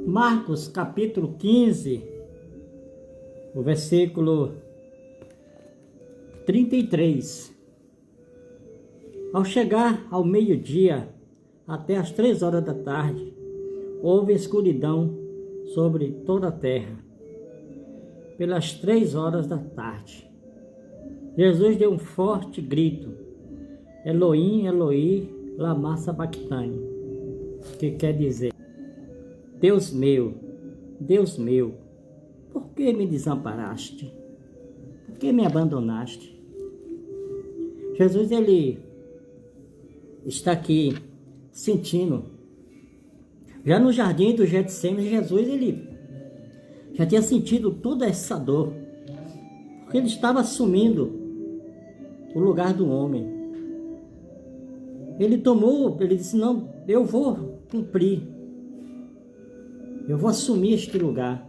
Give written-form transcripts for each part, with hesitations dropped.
Marcos capítulo 15, o versículo 33. Ao chegar ao meio-dia, até às 3 horas da tarde, houve escuridão sobre toda a terra. Pelas 3 horas da tarde, Jesus deu um forte grito: Elohim, Elohim, lama sabachthani, que quer dizer: Deus meu, por que me desamparaste? Por que me abandonaste? Jesus, ele está aqui sentindo. Já no jardim do Getsemane, Jesus, ele já tinha sentido toda essa dor, porque ele estava assumindo o lugar do homem. Ele disse: não, eu vou cumprir, eu vou assumir este lugar.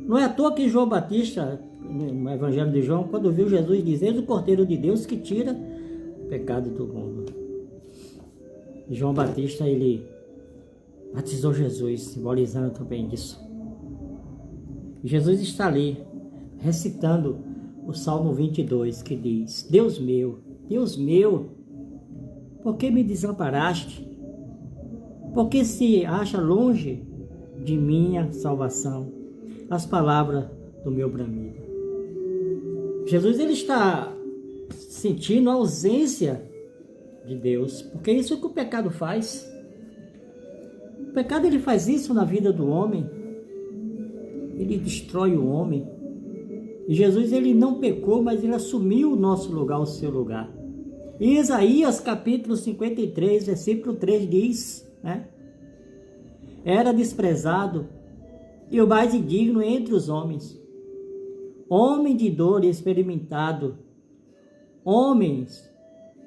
Não é à toa que João Batista, no Evangelho de João, quando viu Jesus dizer: o Cordeiro de Deus que tira o pecado do mundo. João Batista, ele batizou Jesus, simbolizando também isso. Jesus está ali, recitando o Salmo 22, que diz: Deus meu, por que me desamparaste? Por que se acha longe de minha salvação as palavras do meu bramido? Jesus, ele está sentindo a ausência de Deus, porque isso é o que o pecado faz. O pecado, ele faz isso na vida do homem. Ele destrói o homem. E Jesus, ele não pecou, mas ele assumiu o nosso lugar, o seu lugar. E Isaías capítulo 53, versículo 3 diz, era desprezado e o mais indigno entre os homens, homem de dor e experimentado, homens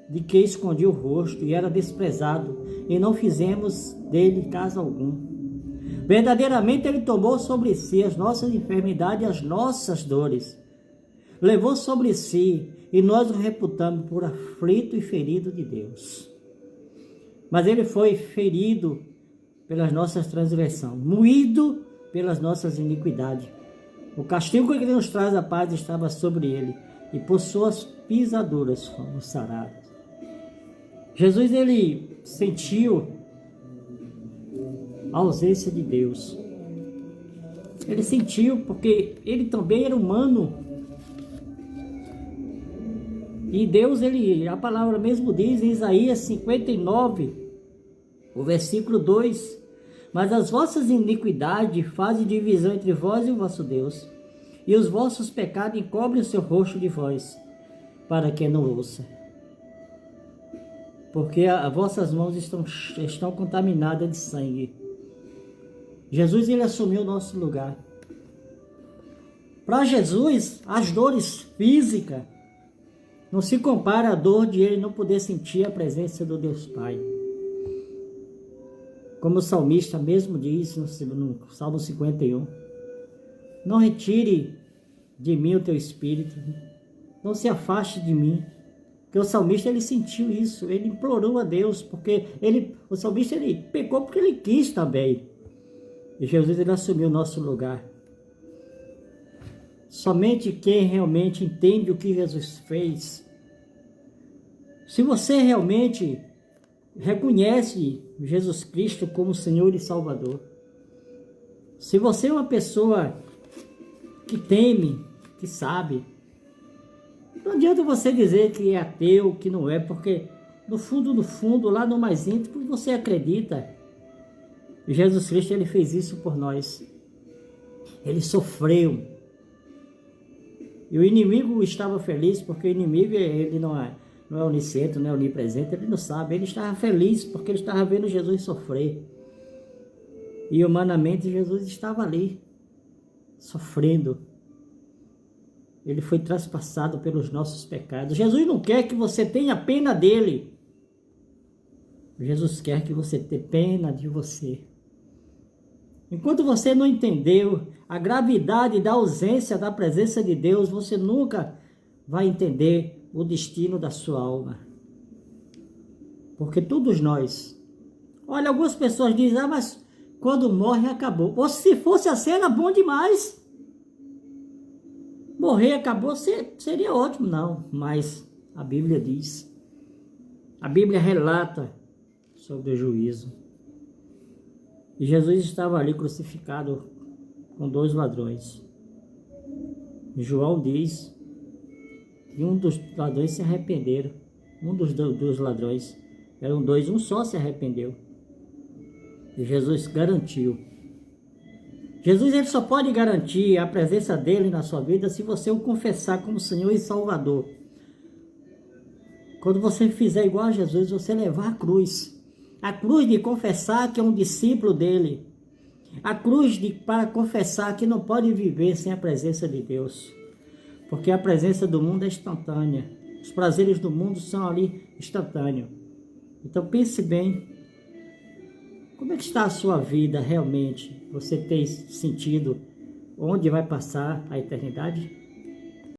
de que escondia o rosto e era desprezado, e não fizemos dele caso algum. Verdadeiramente ele tomou sobre si as nossas enfermidades e as nossas dores, levou sobre si, e nós o reputamos por aflito e ferido de Deus. Mas ele foi ferido pelas nossas transgressões, moído pelas nossas iniquidades. O castigo que nos traz a paz estava sobre ele, e por suas pisaduras fomos sarados. Jesus, ele sentiu a ausência de Deus. Ele sentiu porque ele também era humano. E Deus, a palavra mesmo diz em Isaías 59, o versículo 2: mas as vossas iniquidades fazem divisão entre vós e o vosso Deus, e os vossos pecados encobrem o seu rosto de vós, para que não ouça. Porque as vossas mãos estão contaminadas de sangue. Jesus, ele assumiu o nosso lugar. Para Jesus, as dores físicas não se compara à dor de ele não poder sentir a presença do Deus Pai. Como o salmista mesmo diz no Salmo 51, não retire de mim o teu espírito, não se afaste de mim. Porque o salmista, ele sentiu isso, ele implorou a Deus, porque o salmista, ele pecou porque ele quis também. E Jesus, ele assumiu o nosso lugar. Somente quem realmente entende o que Jesus fez, se você realmente reconhece Jesus Cristo como Senhor e Salvador, se você é uma pessoa que teme, que sabe, não adianta você dizer que é ateu, que não é, porque no fundo, lá no mais íntimo, você acredita. Jesus Cristo, ele fez isso por nós. Ele sofreu. E o inimigo estava feliz, porque o inimigo, ele não é onisciente, não é onipresente, ele não sabe. Ele estava feliz porque ele estava vendo Jesus sofrer. E humanamente Jesus estava ali, sofrendo. Ele foi traspassado pelos nossos pecados. Jesus não quer que você tenha pena dele. Jesus quer que você tenha pena de você. Enquanto você não entendeu a gravidade da ausência da presença de Deus, você nunca vai entender o destino da sua alma. Porque todos nós... Olha, algumas pessoas dizem: mas quando morre, acabou. Ou se fosse assim, era bom demais. Morrer, acabou, seria ótimo, não. Mas a Bíblia diz, a Bíblia relata sobre o juízo. E Jesus estava ali crucificado com 2 ladrões. E João diz que um dos ladrões se arrependeram. Um dos ladrões, eram 2, um só se arrependeu. E Jesus garantiu. Jesus, ele só pode garantir a presença dele na sua vida se você o confessar como Senhor e Salvador. Quando você fizer igual a Jesus, você levar a cruz. A cruz de confessar que é um discípulo dele. A cruz para confessar que não pode viver sem a presença de Deus. Porque a presença do mundo é instantânea. Os prazeres do mundo são ali instantâneos. Então pense bem. Como é que está a sua vida realmente? Você tem sentido onde vai passar a eternidade?